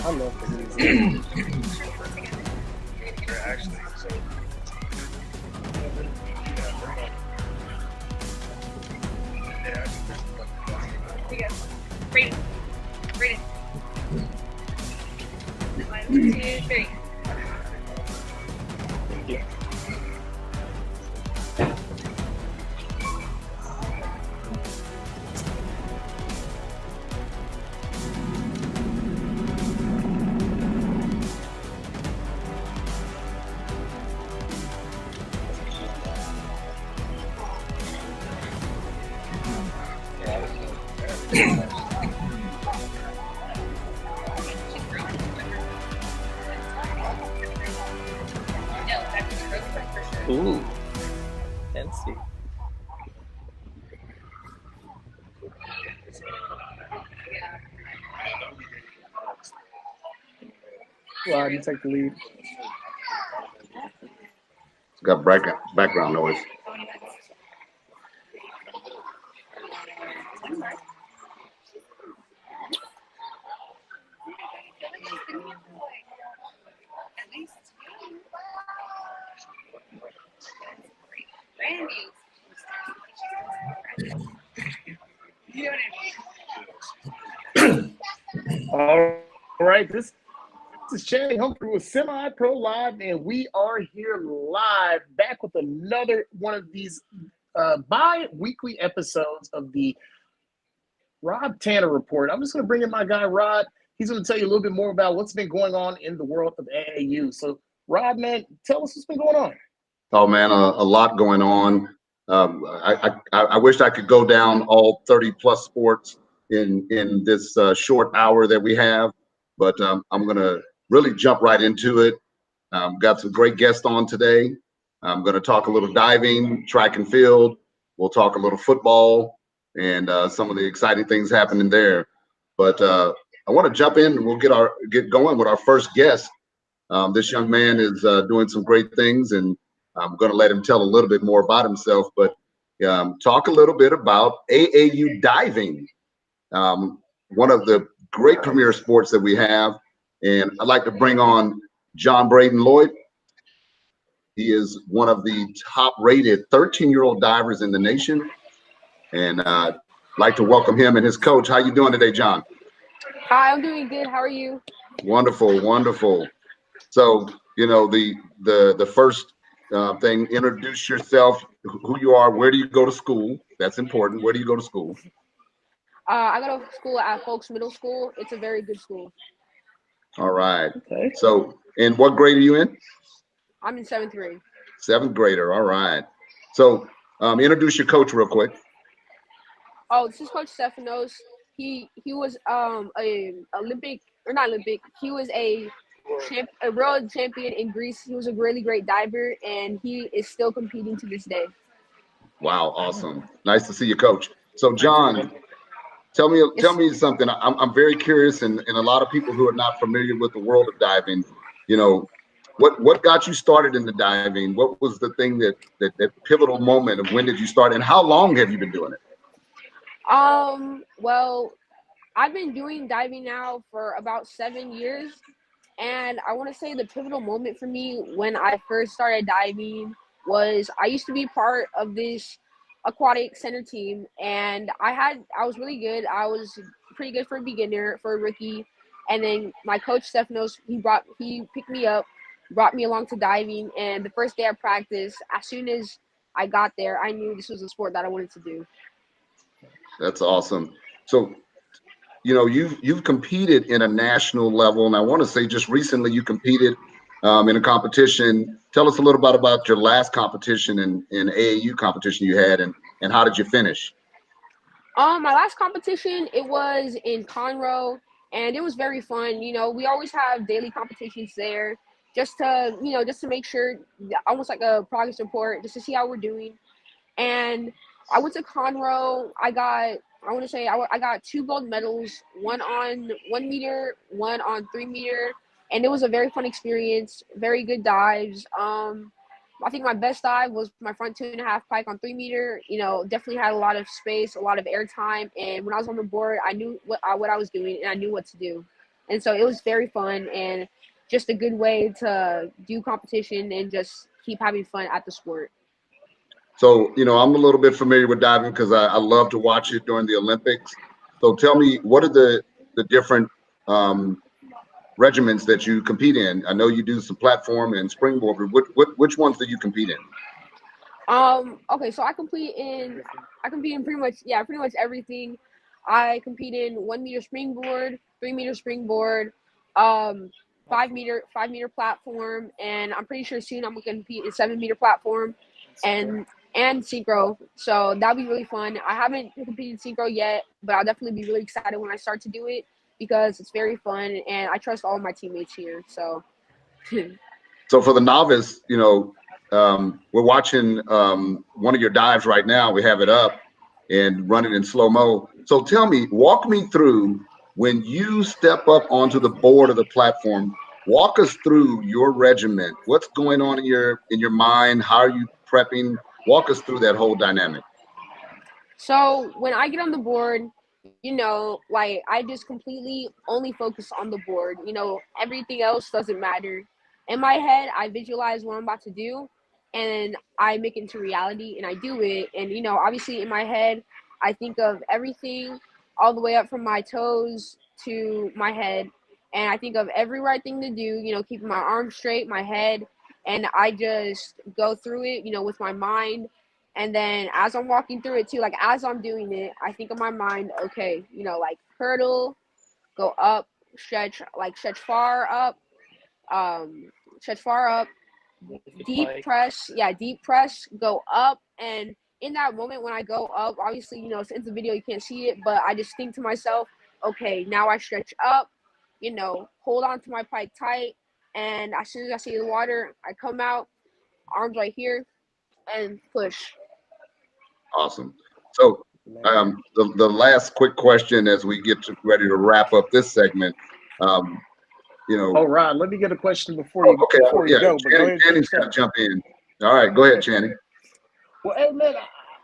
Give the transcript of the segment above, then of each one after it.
I love the music. Read it. Read it. 1, 2, 3. Yeah. No, that's for sure. Ooh, fancy. Rod, you take the lead. It's got background noise. At least Randy. You know what I mean? All right, this is Channing Humphrey with Semi Pro Live, and we are here live back with another one of these bi-weekly episodes of the Rod Tanner Report. I'm just going to bring in my guy, Rod. He's going to tell you a little bit more about what's been going on in the world of AAU. So, Rod, man, tell us what's been going on. Oh man, a lot going on. I wish I could go down all 30 plus sports in this short hour that we have, but I'm gonna really jump right into it. Got some great guests on today. I'm gonna talk a little diving, track and field. We'll talk a little football and some of the exciting things happening there. But I want to jump in and we'll get going with our first guest. This young man is doing some great things, and I'm going to let him tell a little bit more about himself, but talk a little bit about AAU diving, one of the great premier sports that we have. And I'd like to bring on John Braden Lloyd. He is one of the top-rated 13-year-old divers in the nation, and I'd like to welcome him and his coach. How you doing today, John? Hi, I'm doing good. How are you? Wonderful, wonderful. So, you know, the first thing, introduce yourself, who you are, where do you go to school? That's important. Where do you go to school? I go to school at Folks Middle School. It's a very good school. All right. Okay. So, and what grade are you in? I'm in 7th grade. 7th grader. All right. So, introduce your coach real quick. Oh, this is Coach Stefanos. He was a Olympic, or not Olympic. He was a world champion in Greece. He was a really great diver, and he is still competing to this day. Wow, awesome. Nice to see you, coach. So, John, tell me something. I'm very curious, and a lot of people who are not familiar with the world of diving, you know, what got you started in the diving? What was the thing that pivotal moment of when did you start, and how long have you been doing it? Well, I've been doing diving now for about 7 years, and I want to say the pivotal moment for me when I first started diving was I used to be part of this aquatic center team, and I was really good. I was pretty good for a beginner, for a rookie, and then my coach Stefanos, he picked me up, brought me along to diving, and the first day of practice, as soon as I got there, I knew this was a sport that I wanted to do. That's awesome. So, you know, you've competed in a national level, and I want to say just recently you competed in a competition. Tell us a little bit about your last competition in AAU competition you had, and how did you finish? My last competition, it was in Conroe, and it was very fun. You know, we always have daily competitions there just to make sure, almost like a progress report, just to see how we're doing. And I went to Conroe. I got 2 gold medals, one on 1 meter, one on 3 meter, and it was a very fun experience. Very good dives. I think my best dive was my front 2.5 pike on 3 meter. Definitely had a lot of space, a lot of air time, and when I was on the board, I knew what I was doing, and I knew what to do, and so it was very fun and just a good way to do competition and just keep having fun at the sport. So, I'm a little bit familiar with diving because I love to watch it during the Olympics. So tell me, what are the different um, regiments that you compete in? I know you do some platform and springboard, but which ones do you compete in? Okay, so I compete in pretty much everything. I compete in 1 meter springboard, 3 meter springboard, um, 5 meter platform, and I'm pretty sure soon I'm gonna compete in 7 meter platform, and synchro. So that'll be really fun. I haven't competed in synchro yet, but I'll definitely be really excited when I start to do it because it's very fun, and I trust all my teammates here. So. So for the novice, we're watching one of your dives right now. We have it up and running in slow mo. So tell me, walk me through when you step up onto the board of the platform. Walk us through your regiment. What's going on in your mind? How are you prepping? Walk us through that whole dynamic. So when I get on the board, like I just completely only focus on the board. Everything else doesn't matter. In my head, I visualize what I'm about to do, and I make it into reality, and I do it. And obviously in my head, I think of everything all the way up from my toes to my head, and I think of every right thing to do. Keeping my arms straight, my head, and I just go through it. With my mind, and then as I'm walking through it too, like as I'm doing it, I think in my mind, okay, like hurdle, go up, stretch far up, um, stretch far up, deep press, yeah, deep press, go up, and in that moment when I go up, obviously, since the video you can't see it, but I just think to myself, okay, now I stretch up, hold on to my pike tight, and as soon as I see the water, I come out, arms right here, and push. Awesome. So the last quick question as we get ready to wrap up this segment. Um, Oh, Rod, let me get a question before Oh, you okay. before you Yeah, go. But go ahead and Channing, finish got up. to jump in. All right, go ahead, Channing. Well, hey man,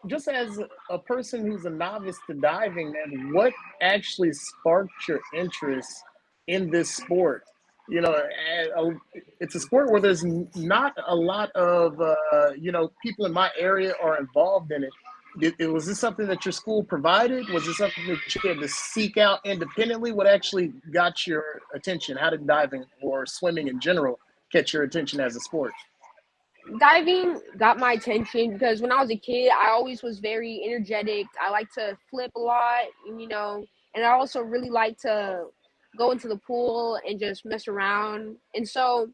just as a person who's a novice to diving, man, what actually sparked your interest in this sport? It's a sport where there's not a lot of people in my area are involved in it. Was this something that your school provided? Was this something that you had to seek out independently? What actually got your attention? How did diving or swimming in general catch your attention as a sport? Diving got my attention because when I was a kid, I always was very energetic. I like to flip a lot, and I also really like to go into the pool and just mess around. And so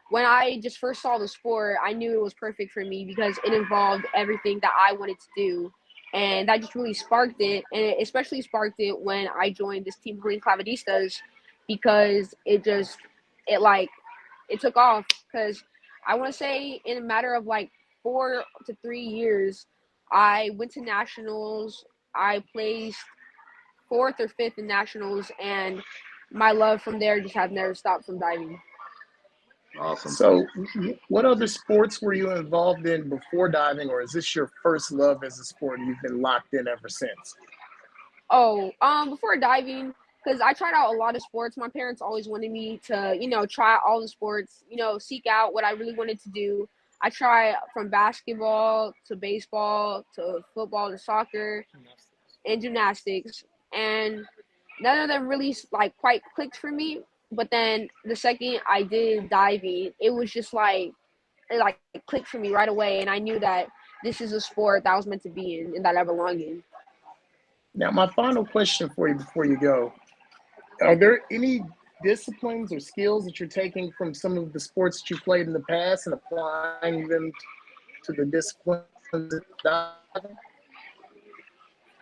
when I just first saw the sport, I knew it was perfect for me because it involved everything that I wanted to do. And that just really sparked it. And it especially sparked it when I joined this team, Green Clavadistas, because it took off. Because I want to say in a matter of like 4 to 3 years, I went to nationals. I placed fourth or fifth in nationals, and my love from there just have never stopped from diving. Awesome. So, what other sports were you involved in before diving, or is this your first love as a sport and you've been locked in ever since? Oh, before diving, because I tried out a lot of sports. My parents always wanted me to, try out all the sports, seek out what I really wanted to do. I tried from basketball to baseball to football to soccer and gymnastics, and none of them really like quite clicked for me. But then the second I did diving, it was just like it like clicked for me right away, and I knew that this is a sport that I was meant to be in and that I belong in. Now, my final question for you before you go: are there any disciplines or skills that you're taking from some of the sports that you played in the past and applying them to the disciplines of diving?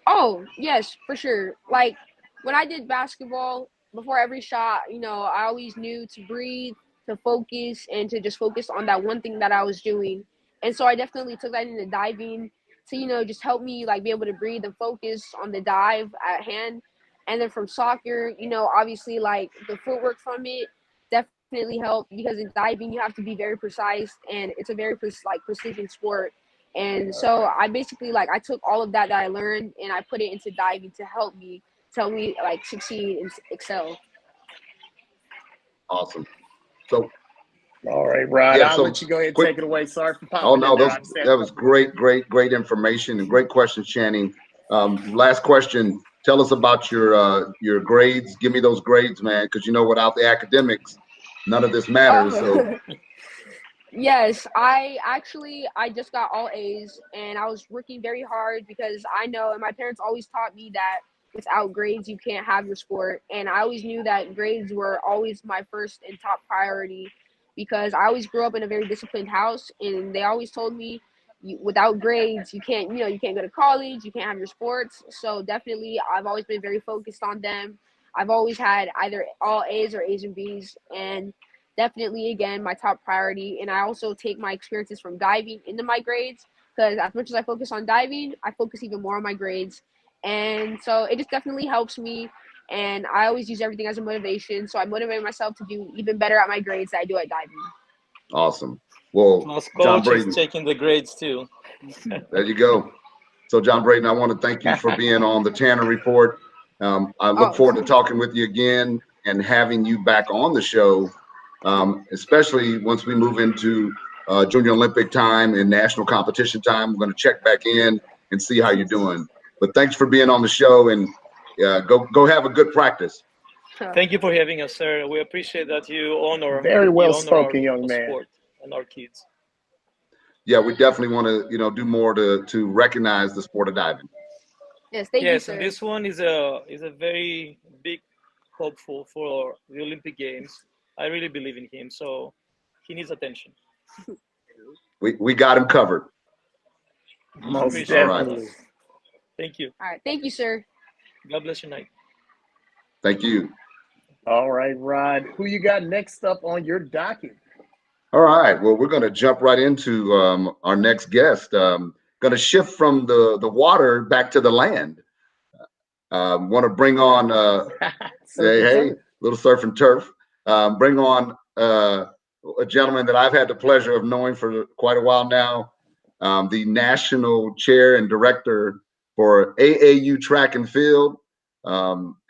Oh, yes, for sure. Like when I did basketball, before every shot, I always knew to breathe, to focus, and to just focus on that one thing that I was doing. And so I definitely took that into diving to, just help me like be able to breathe and focus on the dive at hand. And then from soccer, obviously like the footwork from it definitely help because in diving you have to be very precise and it's a very precision sport. And so I basically I took all of that I learned and I put it into diving to help me like succeed and excel. Awesome. So All right, Rod, yeah, I'll so let you go ahead and quick. take it away. Sorry for Oh popping in no, there. those I understand. that was great information and great questions, Channing. Last question. Tell us about your grades. Give me those grades, man, because without the academics, none of this matters. So Oh, yes, I just got all A's and I was working very hard because I know and my parents always taught me that without grades you can't have your sport and I always knew that grades were always my first and top priority because I always grew up in a very disciplined house and they always told me without grades you can't go to college, you can't have your sports. So definitely I've always been very focused on them. I've always had either all A's or A's and B's and definitely again my top priority. And I also take my experiences from diving into my grades because as much as I focus on diving I focus even more on my grades, and so it just definitely helps me and I always use everything as a motivation, so I motivate myself to do even better at my grades than I do at diving. awesome. Well, Plus, John coach is Braden, checking the grades too. there you go. So, John Braden, I want to thank you for being on the Tanner Report. I look Oh, forward to talking with you again and having you back on the show, especially once we move into Junior Olympic time and national competition time. We're going to check back in and see how you're doing. But thanks for being on the show, and go have a good practice. Thank you for having us, sir. We appreciate that Very well you honor spoken, young our man. sport and our kids. Yeah, we definitely want to do more to recognize the sport of diving. yes, thank you, Yes, and sir. this one is a very big hopeful for the Olympic Games. I really believe in him, so he needs attention. We got him covered. Most Appreciate right. definitely. that. Thank you. All right, thank you, sir. God bless your night. Thank you. All right, Rod, who you got next up on your docket? All right. Well, we're going to jump right into our next guest. Going to shift from the water back to the land. Want to bring on, hey, little surf and turf. Bring on a gentleman that I've had the pleasure of knowing for quite a while now, the national chair and director for AAU track and field.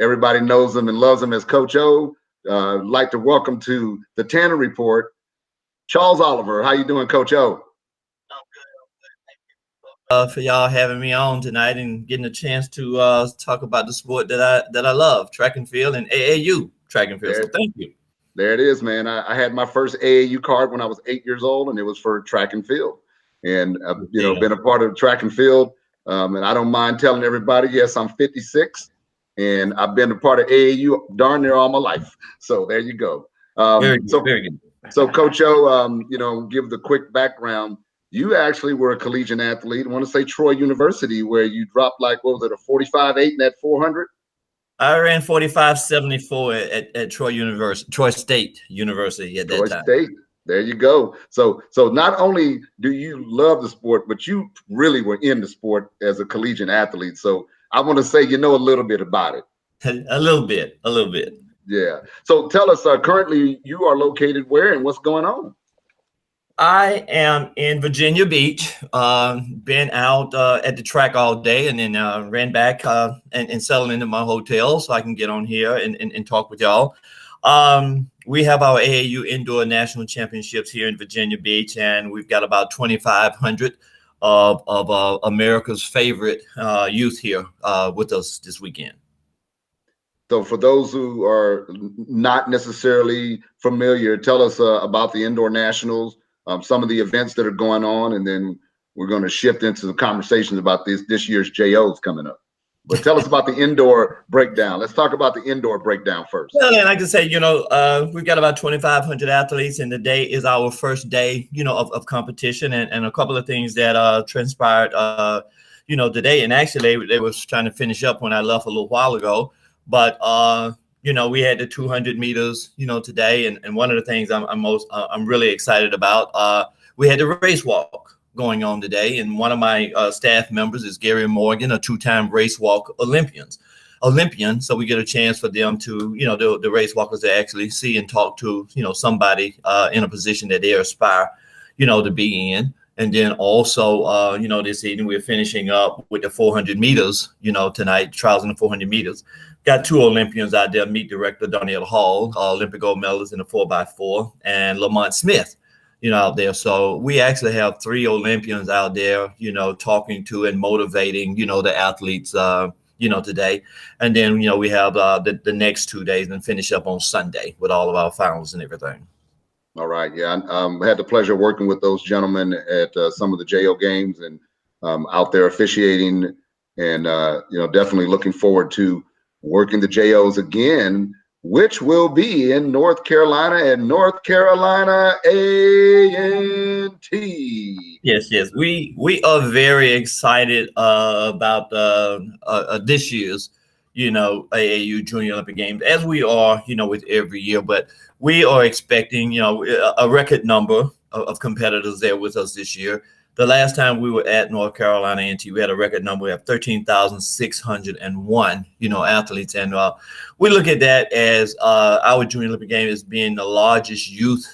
Everybody knows him and loves him as Coach O. Like to welcome to the Tanner Report, Charles Oliver. How you doing, Coach O? For y'all having me on tonight and getting a chance to talk about the sport that I love, track and field and AAU track and field. So thank you. There it is, man. I had my first AAU card when I was 8 years old, and it was for track and field. And been a part of track and field. And I don't mind telling everybody, yes, I'm 56, and I've been a part of AAU darn near all my life. So there you go. Very good. So Coach O, give the quick background. You actually were a collegiate athlete. I want to say Troy University, where you dropped what was it, a 45.8 in that 400? I ran 45.74 at Troy State University at that time. Troy State. There you go. So not only do you love the sport, but you really were in the sport as a collegiate athlete. So I want to say a little bit about it. A little bit. Yeah. So tell us, currently you are located where and what's going on? I am in Virginia Beach. Been out at the track all day and then ran back and settled into my hotel so I can get on here and talk with y'all. We have our AAU Indoor National Championships here in Virginia Beach, and we've got about 2,500 of America's favorite youth here with us this weekend. So for those who are not necessarily familiar, tell us about the Indoor Nationals, some of the events that are going on, and then we're going to shift into the conversations about this year's JOs coming up. But tell us about the indoor breakdown. Let's talk about the indoor breakdown first. Well, and like I say, we've got about 2,500 athletes, and today is our first day, of competition, and a couple of things that transpired, today. And actually, they was trying to finish up when I left a little while ago. But we had the 200 meters, today, and one of the things I'm really excited about. We had the race walk going on today, and one of my staff members is Gary Morgan, a two-time race walk Olympian. Olympian, so we get a chance for them to, the race walkers to actually see and talk to, somebody in a position that they aspire, to be in. And then also, this evening we're finishing up with the 400 meters, tonight, trials in the 400 meters. Got two Olympians out there, meet director Darnell Hall, Olympic gold medalist in the 4x4, and Lamont Smith, out there. So we actually have three Olympians out there, talking to and motivating, the athletes, today. And then, we have the next 2 days and finish up on Sunday with all of our finals and everything. All right. Yeah. I had the pleasure of working with those gentlemen at some of the JO games and out there officiating, and, definitely looking forward to working the JOs again, which will be in North Carolina and North Carolina A&T. Yes. We are very excited about this year's, AAU Junior Olympic Games, as we are, with every year. But we are expecting, a record number of competitors there with us this year. The last time we were at North Carolina A&T, we had a record number. We have 13,601, athletes. And we look at that as our Junior Olympic Game as being the largest youth,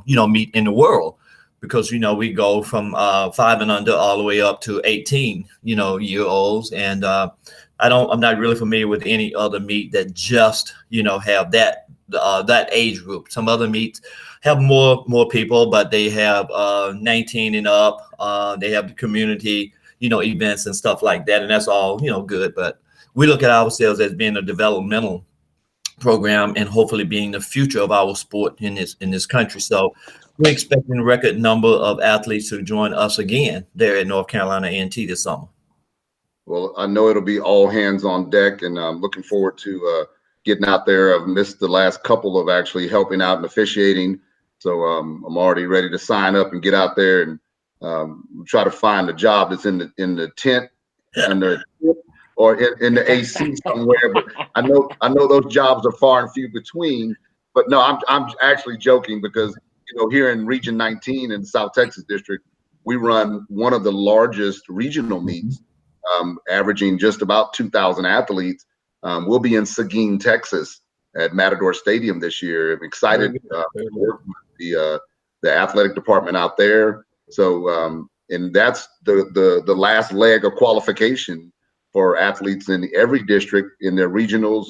meet in the world, because, we go from 5 and under all the way up to 18, year olds. And I'm not really familiar with any other meet that just, have that age group. Some other meets have more people, but they have 19 and up. They have the community, events and stuff like that. And that's all, good. But we look at ourselves as being a developmental program and hopefully being the future of our sport in this country. So we're expecting a record number of athletes to join us again there at North Carolina A&T this summer. Well, I know it'll be all hands on deck, and I'm looking forward to getting out there. I've missed the last couple of actually helping out and officiating. So I'm already ready to sign up and get out there and try to find a job that's in the tent or in the AC somewhere. But I know those jobs are far and few between. But no, I'm actually joking, because here in Region 19 in the South Texas District, we run one of the largest regional meets, averaging just about 2,000 athletes. We'll be in Seguin, Texas, at Matador Stadium this year. I'm excited to work with the athletic department out there. So, and that's the last leg of qualification for athletes in every district in their regionals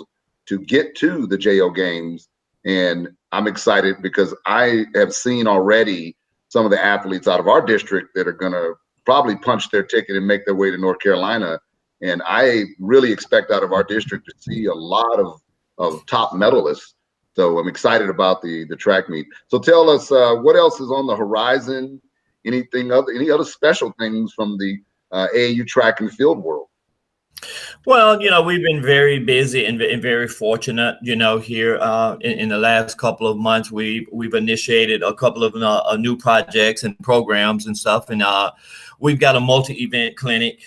to get to the JO games. And I'm excited because I have seen already some of the athletes out of our district that are going to probably punch their ticket and make their way to North Carolina. And I really expect out of our district to see a lot of top medalists. So I'm excited about the track meet. So tell us what else is on the horizon? Any other special things from the AAU track and field world? Well, we've been very busy and very fortunate, here in the last couple of months. We've initiated a couple of new projects and programs and stuff. And we've got a multi-event clinic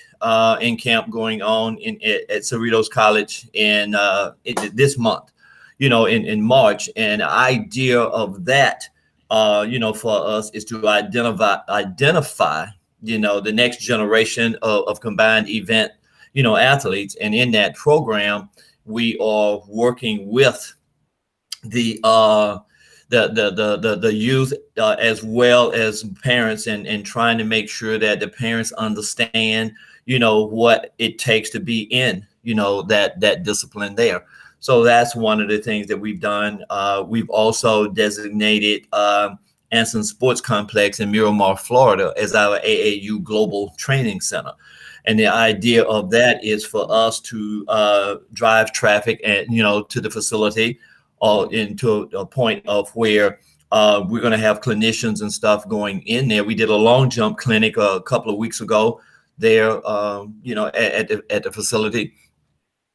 in camp going on at Cerritos College in this month, in March. And the idea of that, for us is to identify, the next generation of combined event, athletes. And in that program, we are working with the youth as well as parents, and trying to make sure that the parents understand, what it takes to be in, that discipline there. So that's one of the things that we've done. We've also designated Anson Sports Complex in Miramar, Florida, as our AAU Global Training Center. And the idea of that is for us to drive traffic and, to the facility, into a point of where we're going to have clinicians and stuff going in there. We did a long jump clinic a couple of weeks ago there, at the facility,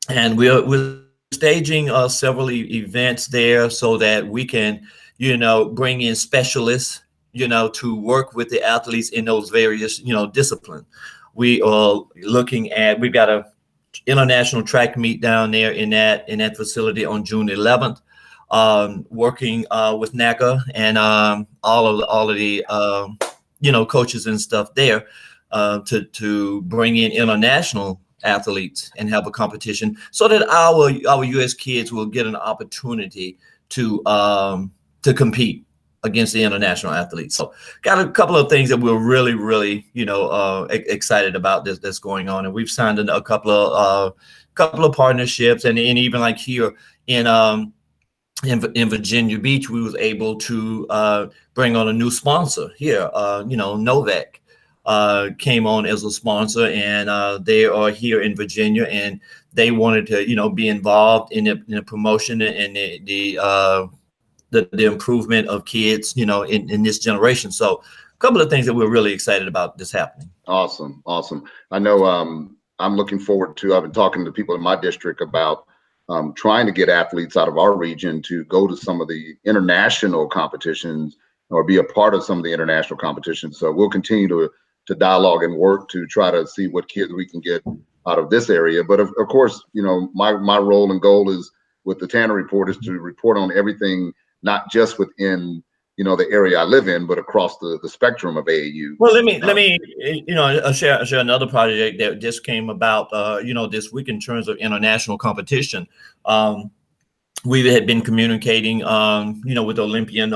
and we're staging several events there so that we can, bring in specialists, to work with the athletes in those various, disciplines. We are looking at, we've got a international track meet down there in that facility on June 11th, working with NACA and all of the coaches and stuff there to bring in international athletes and have a competition so that our U.S. kids will get an opportunity to compete against the international athletes. So got a couple of things that we're really, really, excited about that's going on. And we've signed a couple of partnerships, and even like here in Virginia Beach, we was able to bring on a new sponsor here. Novak came on as a sponsor, and they are here in Virginia, and they wanted to, be involved in the promotion and the improvement of kids, in this generation. So a couple of things that we're really excited about this happening. Awesome. I know I'm looking forward to, I've been talking to people in my district about trying to get athletes out of our region to go to some of the international competitions or be a part of some of the international competitions. So we'll continue to dialogue and work to try to see what kids we can get out of this area. But of course, my role and goal is with the Tanner Report is to report on everything, not just within the area I live in, but across the spectrum of AAU. Well, let me share another project that just came about this week in terms of international competition. We had been communicating with Olympian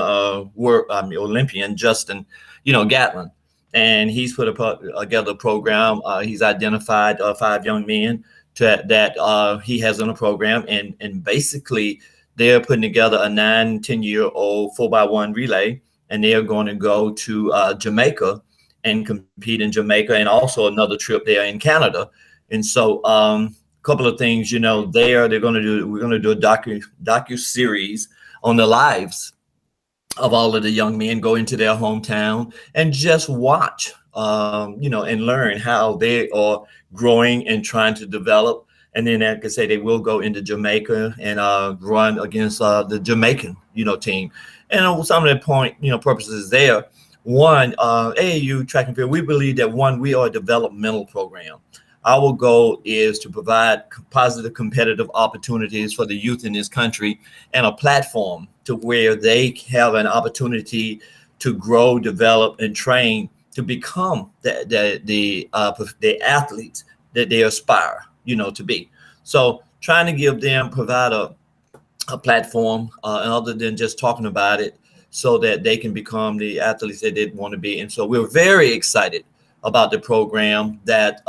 Justin Gatlin, and he's put together a program. He's identified 5 young men that he has on a program, and basically they're putting together a 9-10-year-old 4x1 relay, and they are going to go to Jamaica and compete in Jamaica, and also another trip there in Canada. And so a couple of things, we're going to do a docu series on the lives of all of the young men, go into their hometown and just watch, and learn how they are growing and trying to develop. And then, like I say, they will go into Jamaica and run against the Jamaican, team. And some of the purposes there. One, AAU track and field, we believe that we are a developmental program. Our goal is to provide positive competitive opportunities for the youth in this country and a platform to where they have an opportunity to grow, develop, and train to become the athletes that they aspire to be. So trying to provide a platform other than just talking about it, so that they can become the athletes that they want to be. And so we're very excited about the program that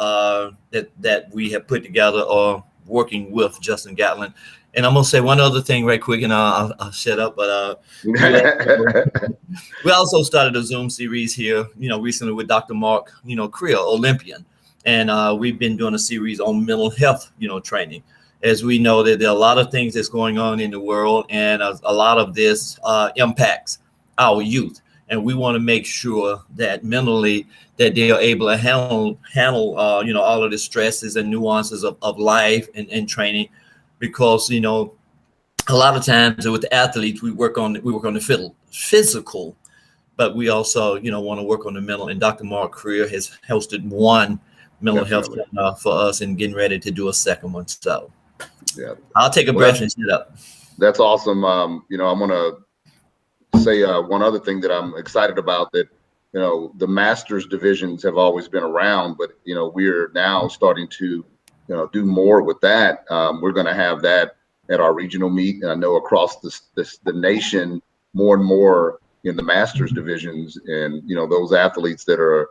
we have put together or working with Justin Gatlin. And I'm gonna say one other thing right quick, and I'll shut up. But we also started a Zoom series here, recently with Dr. Mark, Creel, Olympian. And we've been doing a series on mental health, training. As we know that there are a lot of things that's going on in the world, and a lot of this impacts our youth. And we want to make sure that mentally that they are able to handle all of the stresses and nuances of life and training, because a lot of times with athletes we work on the physical, but we also want to work on the mental. And Dr. Mark Career has hosted one mental health for us, and getting ready to do a second one. So yeah, I'll take a breath and shut up. That's awesome. I want to say one other thing that I'm excited about, that the masters divisions have always been around, but we're now starting to do more with that. We're going to have that at our regional meet, and I know across the nation more and more in the masters divisions, and those athletes that are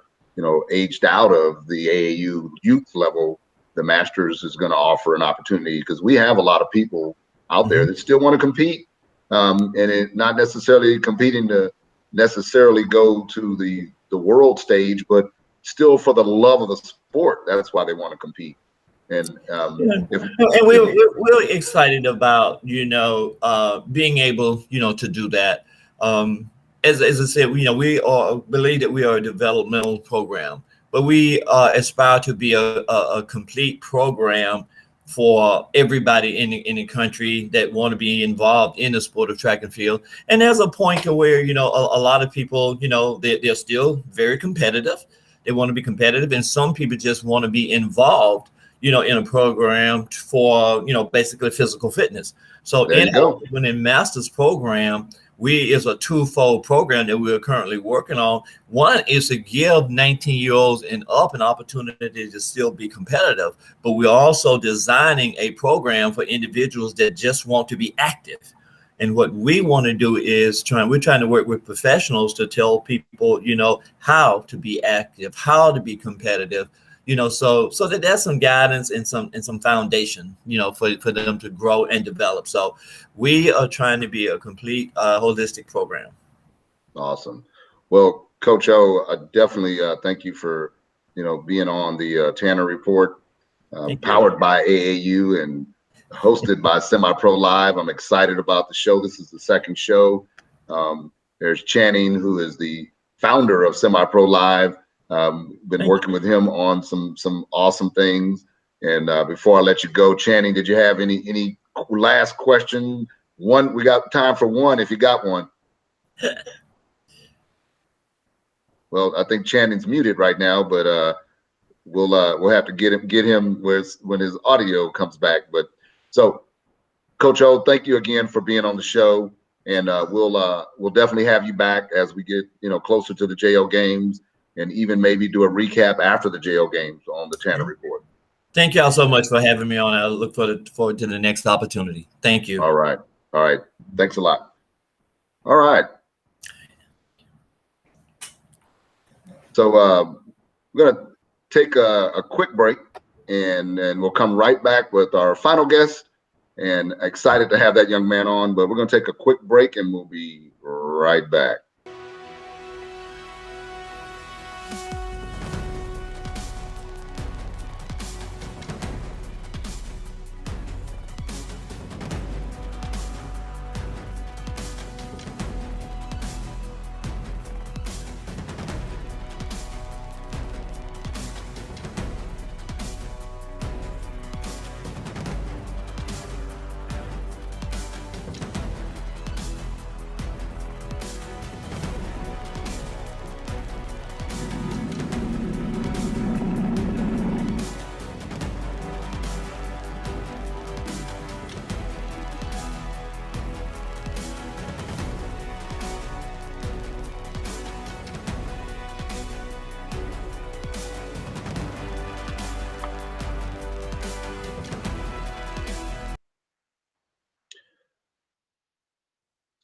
aged out of the AAU youth level, the masters is going to offer an opportunity, because we have a lot of people out there that still want to compete, and it not necessarily competing to necessarily go to the world stage, but still for the love of the sport. That's why they want to compete. And we're excited about being able to do that. As I said, we believe that we are a developmental program, but we aspire to be a complete program for everybody in the country that want to be involved in the sport of track and field. And there's a point to where a lot of people they're still very competitive. They want to be competitive, and some people just want to be involved in a program for basically physical fitness. So in our master's program, we is a twofold program that we're currently working on. One is to give 19-year-olds and up an opportunity to still be competitive, but we're also designing a program for individuals that just want to be active. And what we want to do is we're trying to work with professionals to tell people, how to be active, how to be competitive, so that there's some guidance and some foundation, for them to grow and develop. So we are trying to be a complete holistic program. Awesome. Well, Coach O, definitely thank you for being on the Tanner Report, Thank you. powered by AAU and hosted by Semi Pro Live. I'm excited about the show. This is the second show. There's Channing, who is the founder of Semi Pro Live. Been working with him on some awesome things. And before I let you go, Channing, did you have any last question? One, we got time for one if you got one. Well, I think Channing's muted right now, but we'll have to get him when his audio comes back. But so, Coach O, thank you again for being on the show, and we'll definitely have you back as we get closer to the JO games, and even maybe do a recap after the JO games on the Tanner Report. Thank y'all so much for having me on. I look forward to the next opportunity. Thank you. All right. Thanks a lot. All right. So we're going to take a quick break, and we'll come right back with our final guest. And excited to have that young man on, but we're going to take a quick break, and we'll be right back.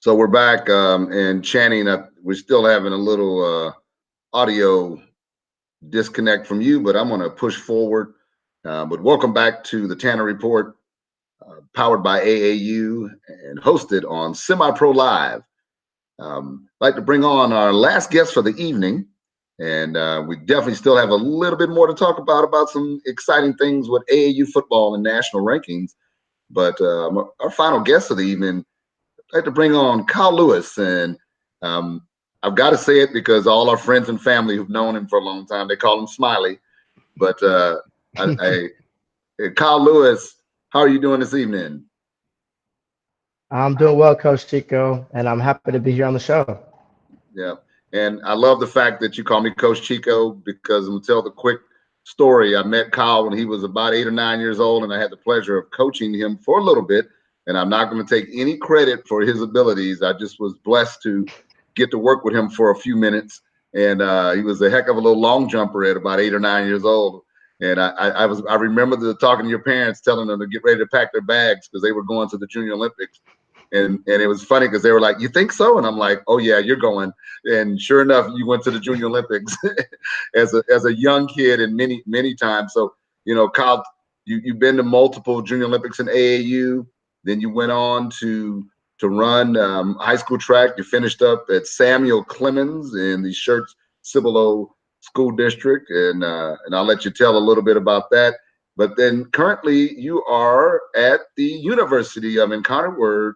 So we're back, and Channing, we're still having a little audio disconnect from you, but I'm going to push forward. But welcome back to the Tanner Report, powered by AAU and hosted on Semi Pro Live. I'd like to bring on our last guest for the evening, and we definitely still have a little bit more to talk about some exciting things with AAU football and national rankings. But our final guest of the evening, I'd like to bring on Kyle Lewis, and I've got to say it because all our friends and family who've known him for a long time, they call him Smiley. But Kyle Lewis, how are you doing this evening? I'm doing well, Coach Chico, and I'm happy to be here on the show. Yeah, and I love the fact that you call me Coach Chico, because I'm going to tell the quick story. I met Kyle when he was about 8 or 9 years old, and I had the pleasure of coaching him for a little bit. And I'm not going to take any credit for his abilities. I just was blessed to get to work with him for a few minutes. And he was a heck of a little long jumper at about 8 or 9 years old. And I remember talking to your parents, telling them to get ready to pack their bags because they were going to the Junior Olympics. And it was funny because they were like, "You think so?" And I'm like, "Oh yeah, you're going." And sure enough, you went to the Junior Olympics as a young kid, and many times. So Kyle, you've been to multiple Junior Olympics in AAU. Then you went on to run high school track. You finished up at Samuel Clemens in the Schertz Cibolo School District, and I'll let you tell a little bit about that. But then currently you are at the University of Encounter Word,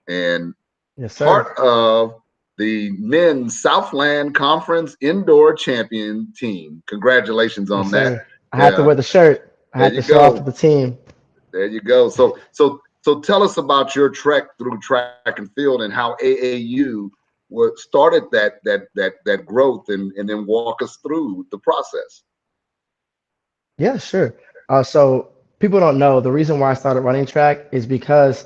and Yes, sir. part of the men's Southland Conference indoor champion team. Congratulations on Yes, that. sir. I had to wear the shirt. I had to show off to the team. There you go. So tell us about your trek through track and field and how AAU started that growth, and then walk us through the process. Yeah, sure. So people don't know the reason why I started running track is because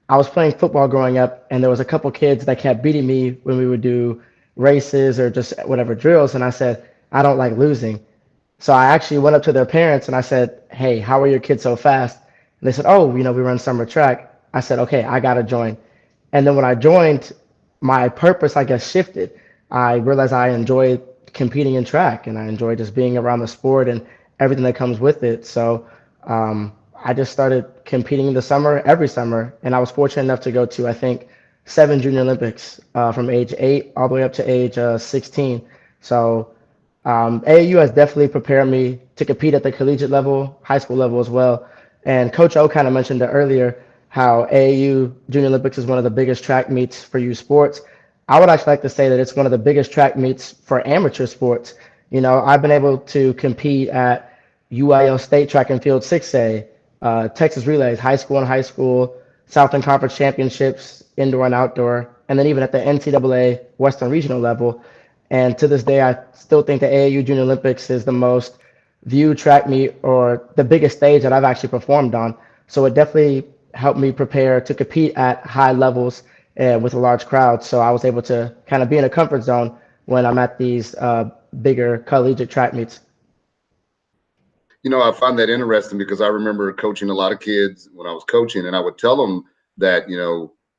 I was playing football growing up, and there was a couple kids that kept beating me when we would do races or just whatever drills, and I said, I don't like losing. So I actually went up to their parents and I said, "Hey, how are your kids so fast?" And they said, "Oh, we run summer track." I said, "Okay, I gotta join." And then when I joined, my purpose, I guess, shifted. I realized I enjoy competing in track and I enjoy just being around the sport and everything that comes with it. So I just started competing in the summer, every summer. And I was fortunate enough to go to, I think, 7 Junior Olympics from age 8 all the way up to age 16. So AAU has definitely prepared me to compete at the collegiate level, high school level as well. And Coach O kind of mentioned it earlier how AAU Junior Olympics is one of the biggest track meets for youth sports. I would actually like to say that it's one of the biggest track meets for amateur sports. I've been able to compete at UIL State Track and Field 6A, Texas Relays, high school, Southern Conference Championships, indoor and outdoor, and then even at the NCAA Western Regional level. And to this day, I still think the AAU Junior Olympics is the most viewed track meet or the biggest stage that I've actually performed on. So it definitely helped me prepare to compete at high levels with a large crowd. So I was able to kind of be in a comfort zone when I'm at these bigger collegiate track meets. I find that interesting because I remember coaching a lot of kids when I was coaching, and I would tell them that,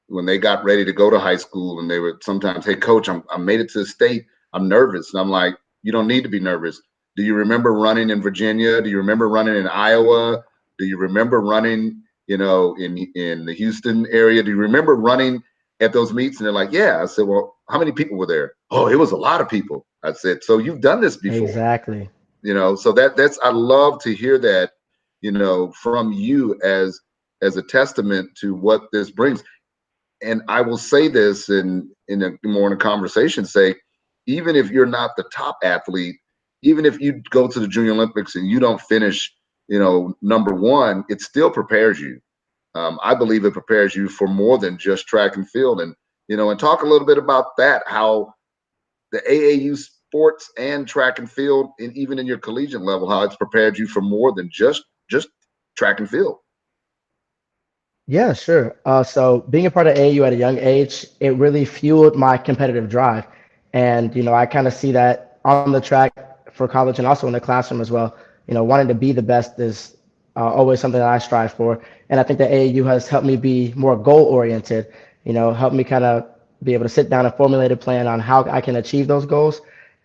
when they got ready to go to high school and they would sometimes, "Hey, coach, I made it to the state. I'm nervous." And I'm like, "You don't need to be nervous. Do you remember running in Virginia? Do you remember running in Iowa? Do you remember running, in the Houston area? Do you remember running at those meets?" And they're like, "Yeah." I said, "Well, how many people were there?" "Oh, it was a lot of people." I said, "So you've done this before." Exactly. So that's, I love to hear that, from you as a testament to what this brings. And I will say this in a more in a conversation sake, even if you're not the top athlete, even if you go to the Junior Olympics and you don't finish, number one, it still prepares you. I believe it prepares you for more than just track and field. And talk a little bit about that, how the AAU sports and track and field, and even in your collegiate level, how it's prepared you for more than just track and field. Yeah, sure. So being a part of AAU at a young age, it really fueled my competitive drive. And, I kind of see that on the track for college and also in the classroom as well. Wanting to be the best is always something that I strive for. And I think that AAU has helped me be more goal oriented, helped me kind of be able to sit down and formulate a plan on how I can achieve those goals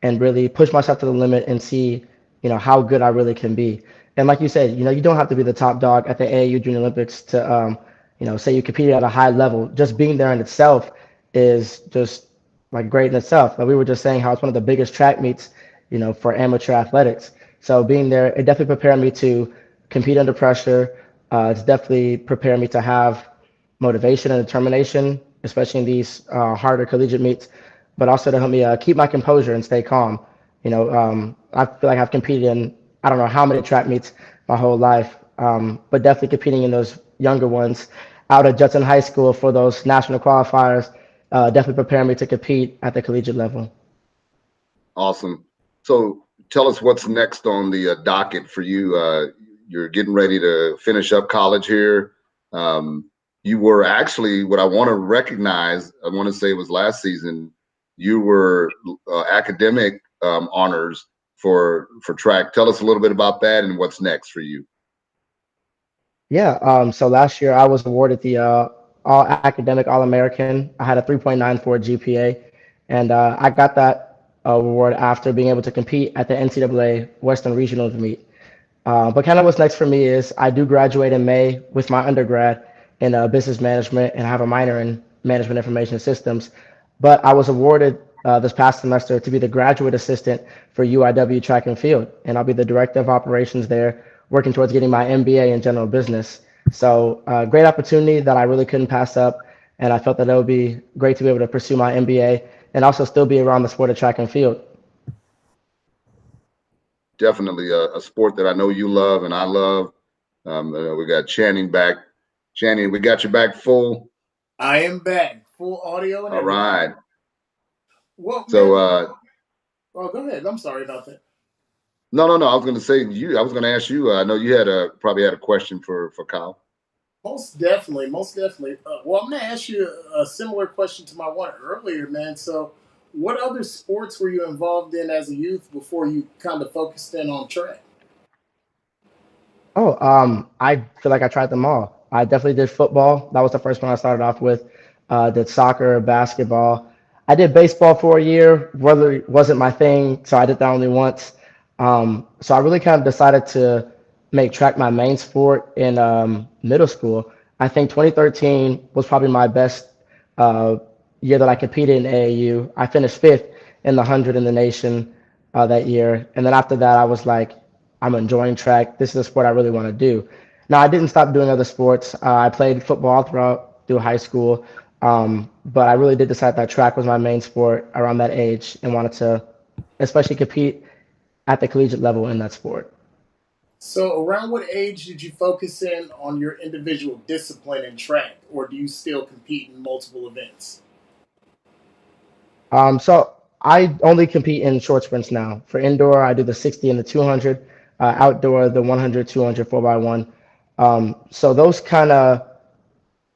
and really push myself to the limit and see, how good I really can be. And like you said, you don't have to be the top dog at the AAU Junior Olympics to say you competed at a high level. Just being there in itself is just like great in itself. Like we were just saying how it's one of the biggest track meets, for amateur athletics. So being there, it definitely prepared me to compete under pressure. It's definitely prepared me to have motivation and determination, especially in these harder collegiate meets, but also to help me keep my composure and stay calm. I feel like I've competed in I don't know how many track meets my whole life, but definitely competing in those younger ones out at Judson High School for those national qualifiers definitely prepared me to compete at the collegiate level. Awesome. So tell us what's next on the docket for you. You're getting ready to finish up college here. You were actually, what I want to recognize, I want to say it was last season, you were academic honors for track. Tell us a little bit about that and what's next for you. Yeah, so last year I was awarded the All Academic All American. I had a 3.94 GPA, and I got that award after being able to compete at the NCAA Western Regionals meet. But kind of what's next for me is I do graduate in May with my undergrad in business management and I have a minor in management information systems. But I was awarded this past semester to be the graduate assistant for UIW track and field, and I'll be the director of operations there, working towards getting my MBA in general business. So great opportunity that I really couldn't pass up, and I felt that it would be great to be able to pursue my MBA and also still be around the sport of track and field. Definitely a sport that I know you love and I love. We got Channing back. Channing, we got you back full. I am back, full audio and All everything. right. Well, So, man, oh, go ahead. I'm sorry about that. no. I was going to say I was going to ask you. I know you had probably had a question for Kyle. Most definitely, most definitely. Well, I'm gonna ask you a similar question to my one earlier, man. So, what other sports were you involved in as a youth before you kind of focused in on track? Oh, I feel like I tried them all. I definitely did football. That was the first one I started off with. Did soccer, basketball. I did baseball for a year. Really wasn't my thing, so I did that only once. So I really kind of decided to make track my main sport in middle school. I think 2013 was probably my best uh, year that I competed in AAU. I finished fifth in the 100 in the nation that year. And then after that, I was like, I'm enjoying track. This is a sport I really want to do. Now, I didn't stop doing other sports. I played football through high school, but I really did decide that track was my main sport around that age and wanted to, especially compete at the collegiate level in that sport. So, around what age did you focus in on your individual discipline in track, or do you still compete in multiple events? So I only compete in short sprints now. For indoor, I do the 60 and the 200. Outdoor, the 100, 200, 4x1. So those kind of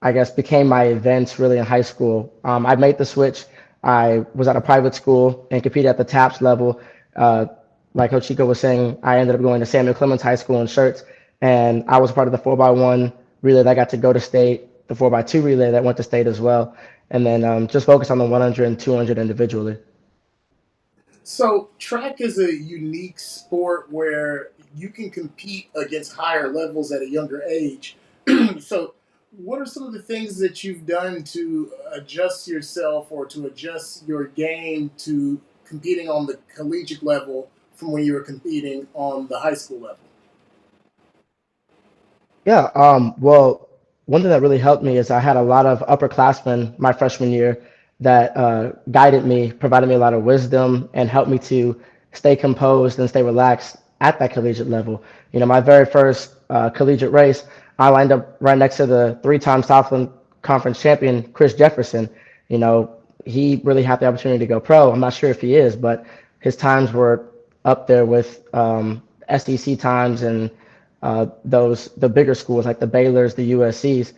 I guess, became my events really in high school. I made the switch. I was at a private school and competed at the TAPS level. Uh, like Coach Chico was saying, I ended up going to Samuel Clemens High School in Shirts, and I was part of the 4x1 relay that got to go to state, the 4x2 relay that went to state as well, and then just focus on the 100 and 200 individually. So, track is a unique sport where you can compete against higher levels at a younger age. So, what are some of the things that you've done to adjust yourself or to adjust your game to competing on the collegiate level from when you were competing on the high school level? Yeah, well, one thing that really helped me is I had a lot of upperclassmen my freshman year that guided me, provided me a lot of wisdom, and helped me to stay composed and stay relaxed at that collegiate level. You know, my very first collegiate race, I lined up right next to the three-time Southland Conference champion, Chris Jefferson. You know, he really had the opportunity to go pro. I'm not sure if he is, but his times were up there with SEC times and those the bigger schools like the Baylor's, the USC's.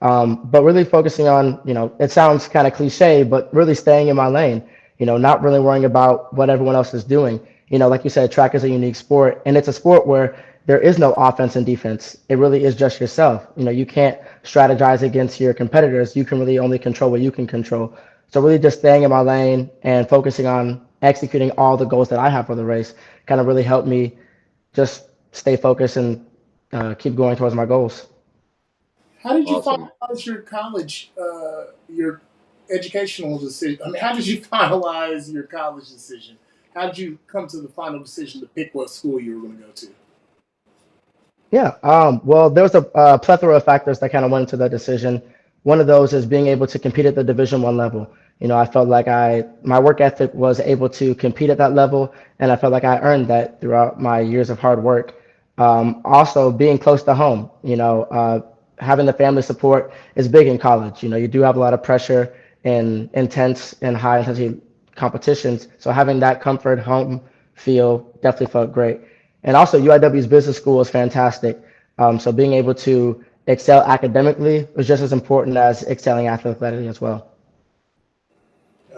But really focusing on, you know, it sounds kind of cliche, but really staying in my lane, you know, not really worrying about what everyone else is doing. You know, like you said, track is a unique sport, and it's a sport where there is no offense and defense. It really is just yourself. You know, you can't strategize against your competitors. You can really only control what you can control. So really just staying in my lane and focusing on executing all the goals that I have for the race kind of really helped me just stay focused and keep going towards my goals. How did you Awesome. finalize your college, your educational decision? I mean, how did you finalize your college decision? How did you come to the final decision to pick what school you were going to go to? Yeah, well, there was a plethora of factors that kind of went into that decision. One of those is being able to compete at the Division 1 level. You know, I felt like my work ethic was able to compete at that level, and I felt like I earned that throughout my years of hard work. Also, being close to home, you know, having the family support is big in college. You know, you do have a lot of pressure and intense and high intensity competitions. So having that comfort home feel definitely felt great. And also, UIW's business school is fantastic. So being able to excel academically was just as important as excelling athletically as well.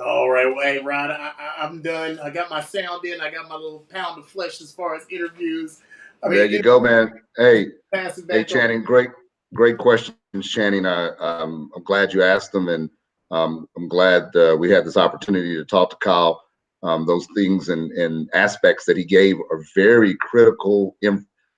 All right, well, hey, Rod, I'm done. I got my sound in. I got my little pound of flesh as far as interviews. I There mean, you go, man. Hey, pass it hey, back over. Channing, great questions, Channing. I'm glad you asked them, and I'm glad we had this opportunity to talk to Kyle. Those things and aspects that he gave are very critical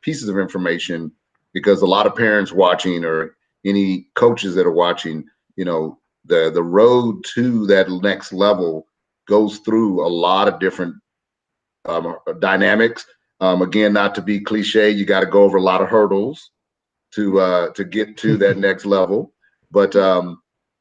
pieces of information because a lot of parents watching or any coaches that are watching, you know, the road to that next level goes through a lot of different dynamics. Again, not to be cliche, you got to go over a lot of hurdles to get to that next level. But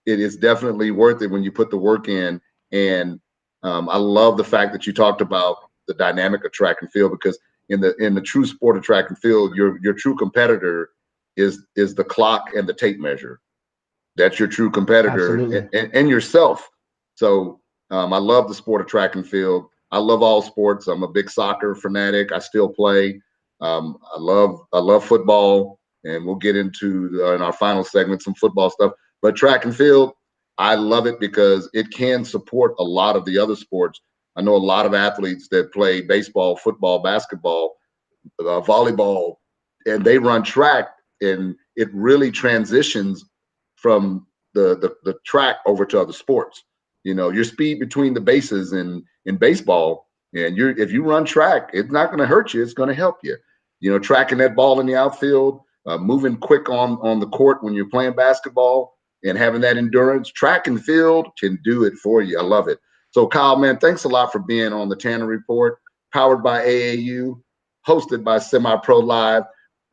it is definitely worth it when you put the work in. And I love the fact that you talked about the dynamic of track and field because in the true sport of track and field, your true competitor is the clock and the tape measure. That's your true competitor Absolutely. and yourself. So I love the sport of track and field. I love all sports. I'm a big soccer fanatic. I still play. I love football. and we'll get into in our final segment some football stuff. But track and field, I love it because it can support a lot of the other sports. I know a lot of athletes that play baseball, football, basketball, volleyball, and they run track, and it really transitions from the track over to other sports. You know, your speed between the bases in baseball, and if you run track, it's not going to hurt you. It's going to help you. You know, tracking that ball in the outfield, moving quick on the court when you're playing basketball, and having that endurance. Track and field can do it for you. I love it. So, Kyle, man, thanks a lot for being on the Tanner Report, powered by AAU, hosted by Semi Pro Live.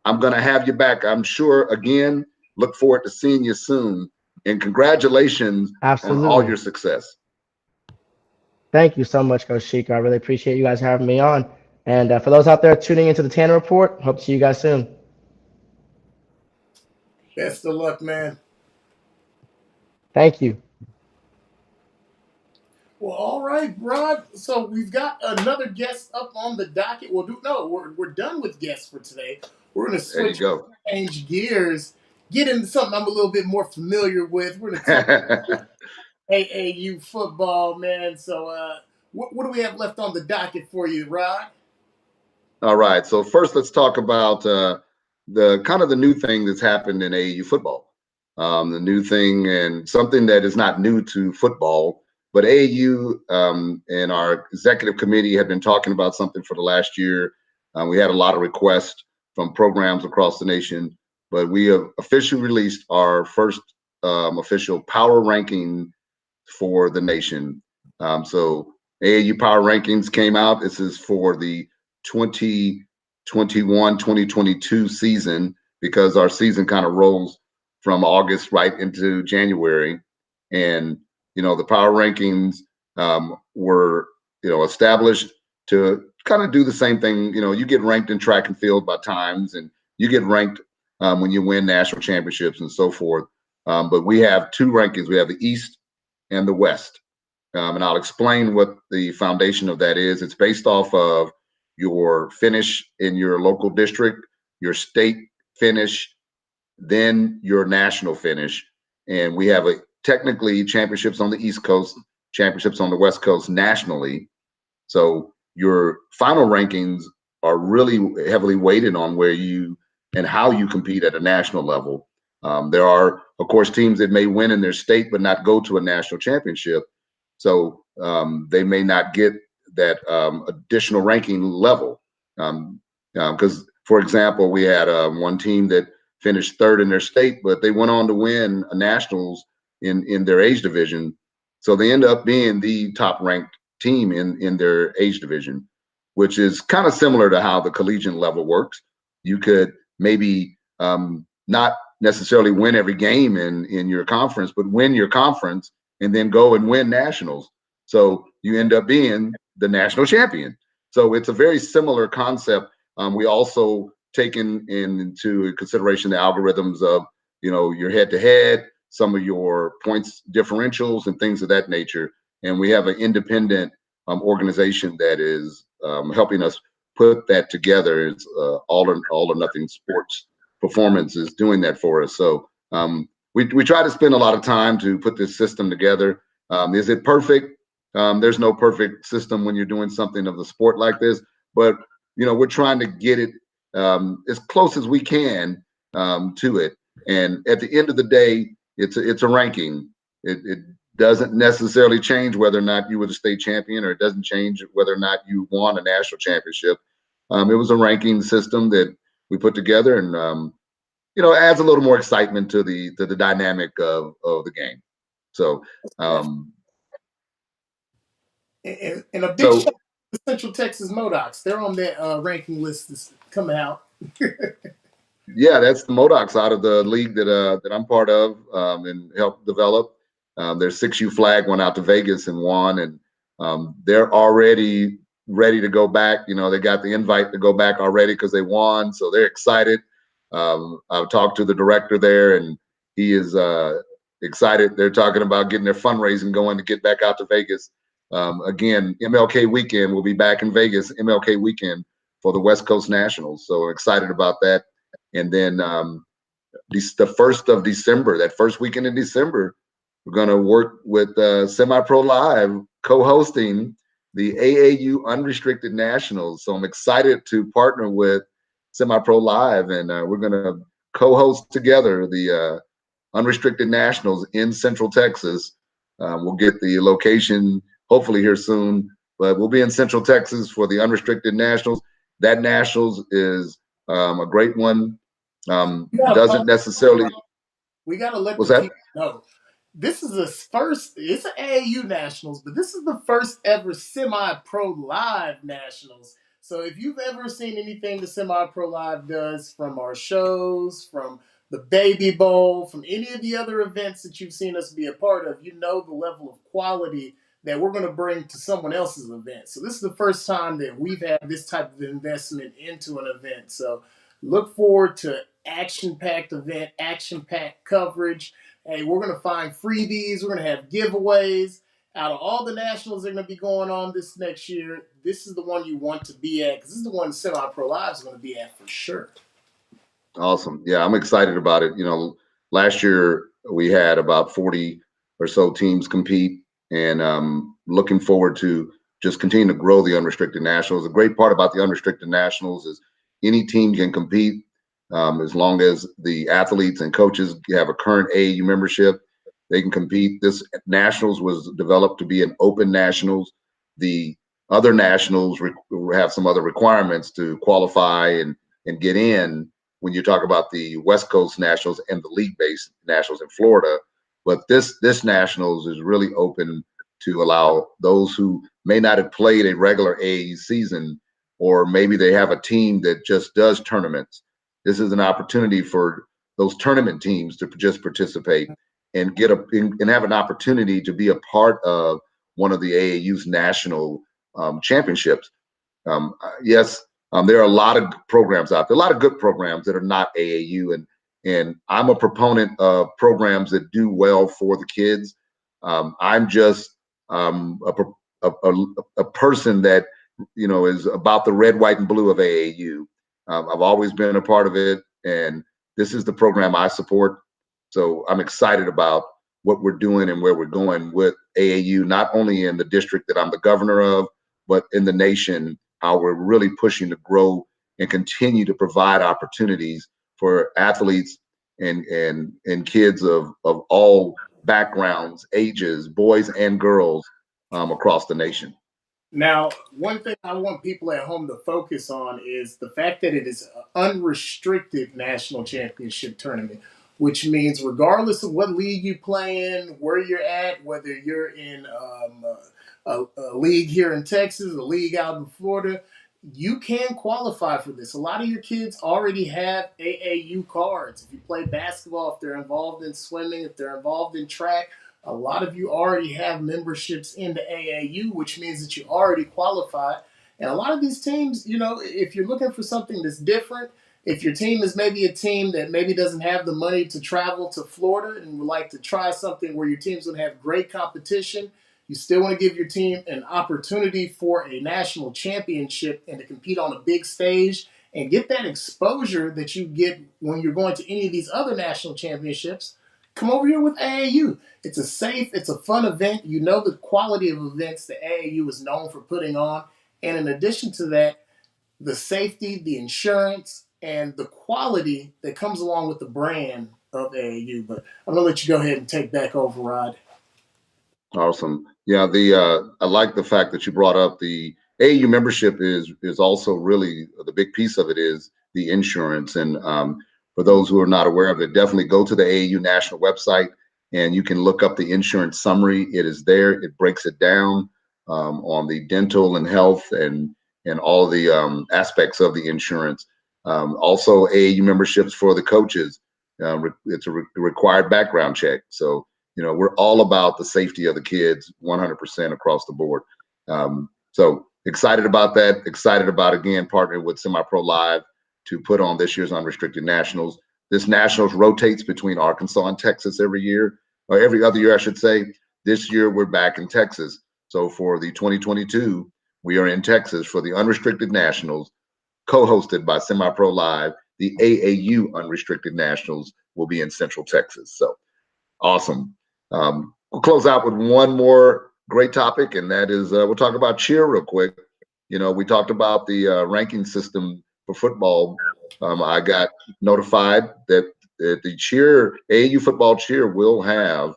I'm going to have you back, I'm sure, again. Look forward to seeing you soon. And congratulations on all your success. Thank you so much, Coach Sheik. I really appreciate you guys having me on. And for those out there tuning into the Tanner Report, hope to see you guys soon. Best of luck, man. Thank you. Well, all right, Rod. So we've got another guest up on the docket. Well, we're done with guests for today. We're going to switch, change gears, get into something I'm a little bit more familiar with. We're going to talk AAU football, man. So what do we have left on the docket for you, Rod? All right. So first, let's talk about the kind of the new thing that's happened in AAU football. The new thing, and something that is not new to football, but AAU and our executive committee have been talking about something for the last year. We had a lot of requests from programs across the nation, but we have officially released our first official power ranking for the nation. So AAU power rankings came out. This is for the 2021-2022 season, because our season kind of rolls from August right into January. And, you know, the power rankings were, you know, established to kind of do the same thing. You know, you get ranked in track and field by times, and you get ranked when you win national championships and so forth. But we have two rankings. We have the East and the West. And I'll explain what the foundation of that is. It's based off of your finish in your local district, your state finish, then your national finish. And we have technically championships on the East Coast, championships on the West Coast nationally. So your final rankings are really heavily weighted on where you and how you compete at a national level. There are, of course, teams that may win in their state but not go to a national championship. So they may not get that additional ranking level. Because, for example, we had one team that finished third in their state, but they went on to win a nationals in their age division. So they end up being the top ranked team in their age division, which is kind of similar to how the collegiate level works. You could maybe not necessarily win every game in your conference, but win your conference and then go and win nationals. So you end up being the national champion. So it's a very similar concept. We also taken into consideration the algorithms of, you know, your head-to-head, some of your points differentials and things of that nature. And we have an independent organization that is helping us put that together. It's all or nothing sports performance is doing that for us. So we try to spend a lot of time to put this system together. Is it perfect? There's no perfect system when you're doing something of the sport like this, but you know, we're trying to get it as close as we can to it. And at the end of the day, it's a ranking. It doesn't necessarily change whether or not you were the state champion, or it doesn't change whether or not you won a national championship. It was a ranking system that we put together, and you know, adds a little more excitement to the dynamic of the game. So, and a big shout out to Central Texas Modocs. They're on that ranking list that's coming out. Yeah, that's the Modocs out of the league that I'm part of and helped develop. Their 6U flag went out to Vegas and won, and they're already ready to go back. You know, they got the invite to go back already because they won, so they're excited. I've talked to the director there, and he is excited. They're talking about getting their fundraising going to get back out to Vegas. Again, MLK weekend, we'll be back in Vegas, MLK weekend for the West Coast Nationals. So excited about that. And then the 1st of December, that first weekend in December, we're going to work with Semi-Pro Live co-hosting the AAU Unrestricted Nationals. So I'm excited to partner with Semi-Pro Live, and we're going to co-host together the Unrestricted Nationals in Central Texas. We'll get the location hopefully here soon, but we'll be in Central Texas for the Unrestricted Nationals. That Nationals is a great one. Doesn't necessarily. We got to let What's the that? people know. This is the first, it's an AAU Nationals, but this is the first ever Semi-Pro Live Nationals. So if you've ever seen anything the Semi-Pro Live does from our shows, from the Baby Bowl, from any of the other events that you've seen us be a part of, you know the level of quality that we're going to bring to someone else's event. So this is the first time that we've had this type of investment into an event. So look forward to action-packed event, action-packed coverage. Hey, we're going to find freebies. We're going to have giveaways. Out of all the nationals that are going to be going on this next year, this is the one you want to be at, because this is the one Semi-Pro Live is going to be at for sure. Awesome. Yeah, I'm excited about it. Last year we had about 40 or so teams compete, and looking forward to just continue to grow the Unrestricted Nationals. The great part about the Unrestricted Nationals is any team can compete as long as the athletes and coaches have a current AAU membership. They can compete. This Nationals was developed to be an open Nationals. The other Nationals have some other requirements to qualify and get in when you talk about the West Coast Nationals and the league-based Nationals in Florida. But this Nationals is really open to allow those who may not have played a regular AAU season, or maybe they have a team that just does tournaments. This is an opportunity for those tournament teams to just participate and and have an opportunity to be a part of one of the AAU's national championships. Yes, there are a lot of programs out there, a lot of good programs that are not AAU, and I'm a proponent of programs that do well for the kids. I'm just a person that is about the red, white, and blue of AAU. I've always been a part of it, and this is the program I support. So I'm excited about what we're doing and where we're going with AAU, not only in the district that I'm the governor of, but in the nation, how we're really pushing to grow and continue to provide opportunities for athletes and kids of all backgrounds, ages, boys and girls across the nation. Now, one thing I want people at home to focus on is the fact that it is an unrestricted national championship tournament, which means regardless of what league you play in, where you're at, whether you're in a league here in Texas, a league out in Florida, you can qualify for this. A lot of your kids already have AAU cards. If you play basketball, if they're involved in swimming, if they're involved in track, a lot of you already have memberships in the AAU, which means that you already qualify. And a lot of these teams, if you're looking for something that's different, if your team is maybe a team that maybe doesn't have the money to travel to Florida and would like to try something where your team's going to have great competition, you still want to give your team an opportunity for a national championship and to compete on a big stage and get that exposure that you get when you're going to any of these other national championships. Come over here with AAU. It's a safe, it's a fun event. You know the quality of events that AAU is known for putting on. And in addition to that, the safety, the insurance, and the quality that comes along with the brand of AAU. But I'm going to let you go ahead and take back over, Rod. Awesome. Yeah, I like the fact that you brought up the AAU membership is also really the big piece of it is the insurance. And for those who are not aware of it, definitely go to the AAU national website and you can look up the insurance summary. It is there. It breaks it down on the dental and health and all the aspects of the insurance. Also, AAU memberships for the coaches. It's a required background check. So we're all about the safety of the kids 100% across the board. So excited about that. Excited about, again, partnering with Semi-Pro Live to put on this year's Unrestricted Nationals. This Nationals rotates between Arkansas and Texas every year, or every other year, I should say. This year, we're back in Texas. So for the 2022, we are in Texas for the Unrestricted Nationals, co-hosted by Semi-Pro Live. the AAU Unrestricted Nationals will be in Central Texas. So awesome. We'll close out with one more great topic, and that is we'll talk about cheer real quick. We talked about the ranking system for football. I got notified that the cheer AAU football cheer will have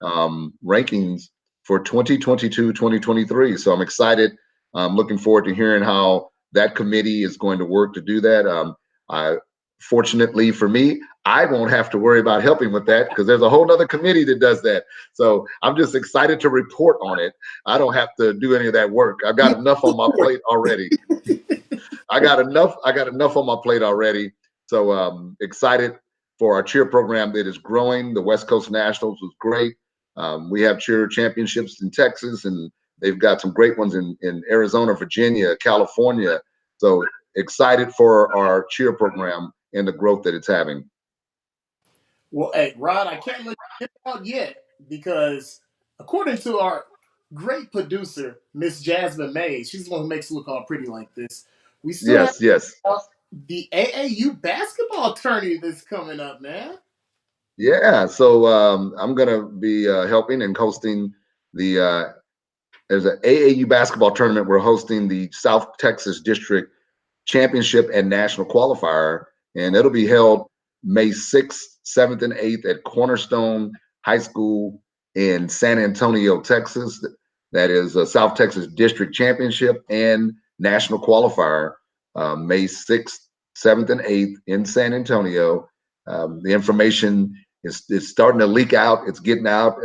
rankings for 2022-2023. So I'm excited. I'm looking forward to hearing how that committee is going to work to do that. Fortunately for me, I won't have to worry about helping with that because there's a whole other committee that does that. So I'm just excited to report on it. I don't have to do any of that work. I've got enough on my plate already. I got enough on my plate already. So excited for our cheer program that is growing. The West Coast Nationals was great. We have cheer championships in Texas, and they've got some great ones in Arizona, Virginia, California. So excited for our cheer program and the growth that it's having. Well, hey, Rod, I can't let you get out yet because according to our great producer, Miss Jasmine Mays, she's the one who makes it look all pretty like this. We still have Yes. the AAU basketball tourney that's coming up, man. Yeah, so I'm gonna be helping and hosting the there's an AAU basketball tournament. We're hosting the South Texas District Championship and National Qualifier, and it'll be held May 6th, 7th, and 8th at Cornerstone High School in San Antonio, Texas. That is a South Texas District Championship and National Qualifier, May 6th, 7th, and 8th in San Antonio. The information is starting to leak out. It's getting out.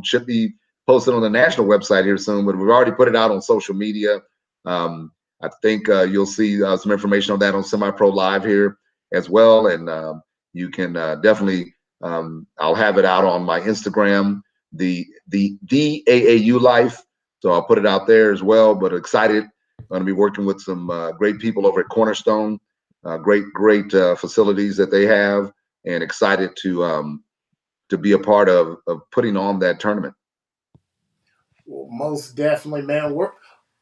Should be posted on the national website here soon, but we've already put it out on social media. I think you'll see some information on that on Semi-Pro Live here as well. And you can definitely, I'll have it out on my Instagram, the AAU Life. So I'll put it out there as well, but excited. Going to be working with some great people over at Cornerstone, great facilities that they have, and excited to be a part of putting on that tournament. Well, most definitely, man.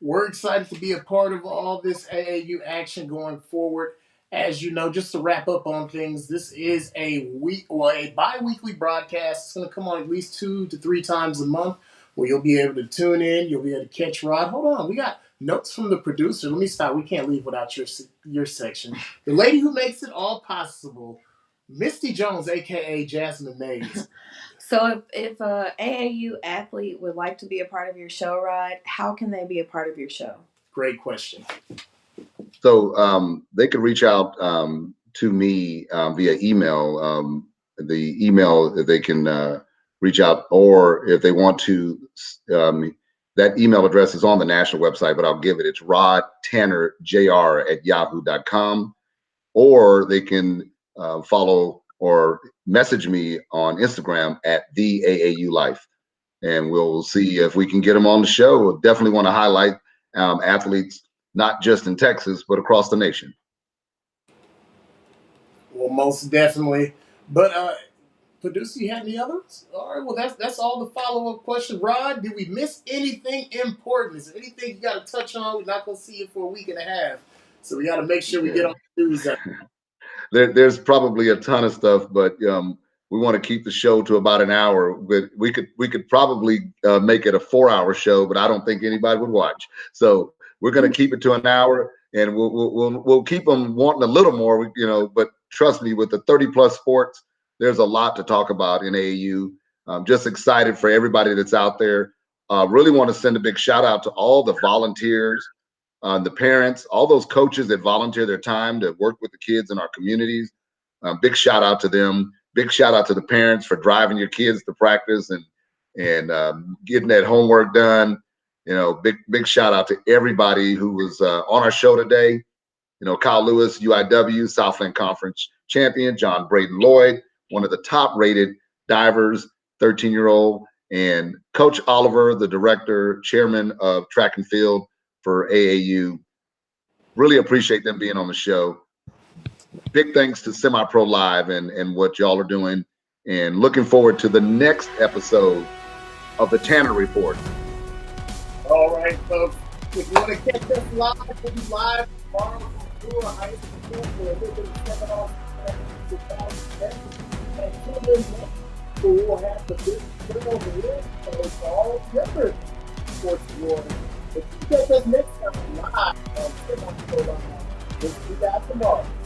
We're excited to be a part of all this AAU action going forward. As you know, just to wrap up on things, this is a bi-weekly broadcast. It's going to come on at least 2 to 3 times a month where you'll be able to tune in. You'll be able to catch Rod. Hold on. We got notes from the producer. Let me stop. We can't leave without your section. The lady who makes it all possible, Misty Jones, a.k.a. Jasmine Mays. So if a AAU athlete would like to be a part of your show, Rod, how can they be a part of your show? Great question. So they could reach out to me via email. The email that they can reach out, or if they want to, that email address is on the national website, but I'll give it. It's rodtannerjr@yahoo.com, or they can follow or message me on Instagram at the AAU Life, and we'll see if we can get them on the show. We'll definitely want to highlight athletes, not just in Texas, but across the nation. Well, most definitely. But producer, you have any others? All right. Well, that's all the follow-up question. Rod, did we miss anything important? Is there anything you got to touch on? We're not going to see you for a week and a half, so we got to make sure we get on the news. There's probably a ton of stuff, but we want to keep the show to about an hour. But we could probably make it a 4-hour show, but I don't think anybody would watch. So we're going to keep it to an hour, and we'll keep them wanting a little more, But trust me, with the 30+ sports, there's a lot to talk about in AAU. I'm just excited for everybody that's out there. Really want to send a big shout out to all the volunteers, the parents, all those coaches that volunteer their time to work with the kids in our communities. Big shout out to them. Big shout out to the parents for driving your kids to practice and getting that homework done. Big shout out to everybody who was on our show today. Kyle Lewis, UIW, Southland Conference champion, John Braden Lloyd, one of the top rated divers, 13-year-old, and Coach Oliver, the director, chairman of track and field for AAU. Really appreciate them being on the show. Big thanks to Semi-Pro Live and what y'all are doing, and looking forward to the next episode of the Tanner Report. All right, folks. If you want to catch us live, we'll be live tomorrow Brewer High School for a little bit of seminar with Valley. And children next school have the big girls and little girls for all the other sports awards. But you get us next time live on Semi Pro Live. We'll see you guys tomorrow.